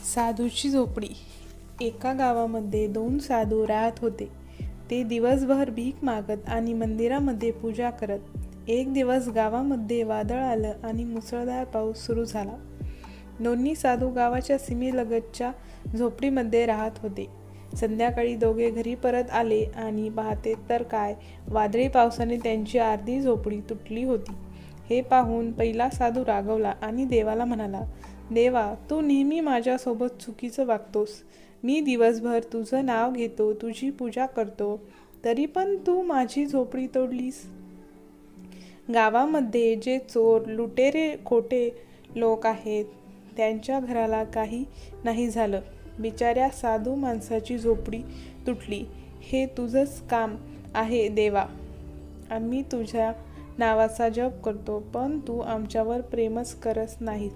साधूची झोपडी. एका गावामध्ये दोन साधू राहत होते. ते दिवसभर भीक मागत आणि मंदिरामध्ये पूजा करत. एक दिवस गावामध्ये वादळ आलं आणि मुसळधार पाऊस सुरू झाला. दोन्ही साधू गावाच्या सीमेलगतच्या झोपडीमध्ये राहत होते. संध्याकाळी दोघे घरी परत आले आणि पाहते तर काय, वादळी पावसाने त्यांची अर्धी झोपडी तुटली होती. हे पाहून पहिला साधू रागवला आणि देवाला म्हणाला, देवा, तू नेहमी माझ्यासोबत चुकीचं वागतोस. मी दिवसभर तुझं नाव घेतो, तुझी पूजा करतो, तरी पण तू माझी झोपडी तोडलीस. गावामध्ये जे चोर, लुटेरे, खोटे लोक आहेत, त्यांच्या घराला काही नाही झालं. बिचाऱ्या साधू माणसाची झोपडी तुटली. हे तुझंच काम आहे देवा. आम्ही तुझ्या नावाचा जप करतो, पण तू आमच्यावर प्रेमच करत नाहीस.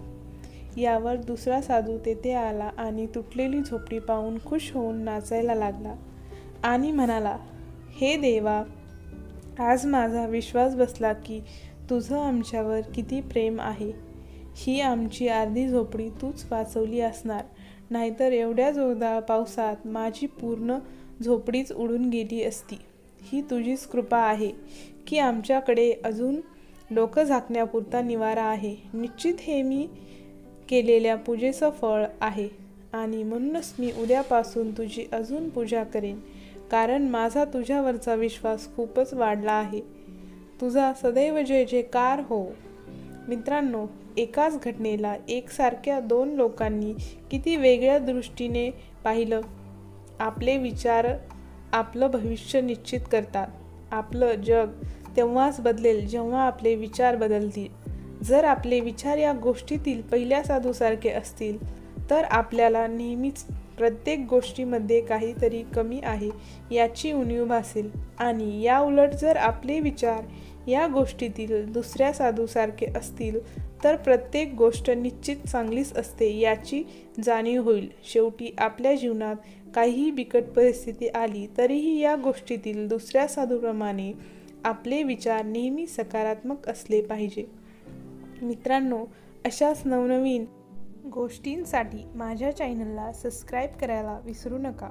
यावर दुसरा साधू तेथे आला आणि तुटलेली झोपडी पाहून खुश होऊन नाचायला लागला आणि म्हणाला, हे देवा, आज माझा विश्वास बसला की तुझं आमच्यावर किती प्रेम आहे. ही आमची अर्धी झोपडी तूच वाचवली असणार, नाहीतर एवढ्या जोरदार पावसात माझी पूर्ण झोपडीच उडून गेली असती. ही तुझीच कृपा आहे की आमच्याकडे अजून डोकं झाकण्यापुरता निवारा आहे. निश्चित हे मी केलेल्या पूजेचं फळ आहे आणि म्हणूनच मी उद्यापासून तुझी अजून पूजा करेन, कारण माझा तुझ्यावरचा विश्वास खूपच वाढला आहे. तुझा सदैव जय जयकार हो. मित्रांनो, एकाच घटनेला एकसारख्या दोन लोकांनी किती वेगळ्या दृष्टीने पाहिलं. आपले विचार आपलं भविष्य निश्चित करतात. आपलं जग तेव्हाच बदलेल जेव्हा आपले विचार बदलतील. जर आपले विचार या गोष्टीतील पहिल्या साधूसारखे असतील तर आपल्याला नेहमीच प्रत्येक गोष्टीमध्ये काहीतरी कमी आहे याची उणीव भासेल, आणि या उलट जर आपले विचार या गोष्टीतील दुसऱ्या साधूसारखे असतील तर प्रत्येक गोष्ट निश्चित चांगलीच असते याची जाणीव होईल. शेवटी आपल्या जीवनात काहीही बिकट परिस्थिती आली तरीही या गोष्टीतील दुसऱ्या साधूप्रमाणे आपले विचार नेहमी सकारात्मक असले पाहिजे. मित्रांनो, अशाच नवनवीन गोष्टींसाठी माझ्या चॅनलला सबस्क्राईब करायला विसरू नका.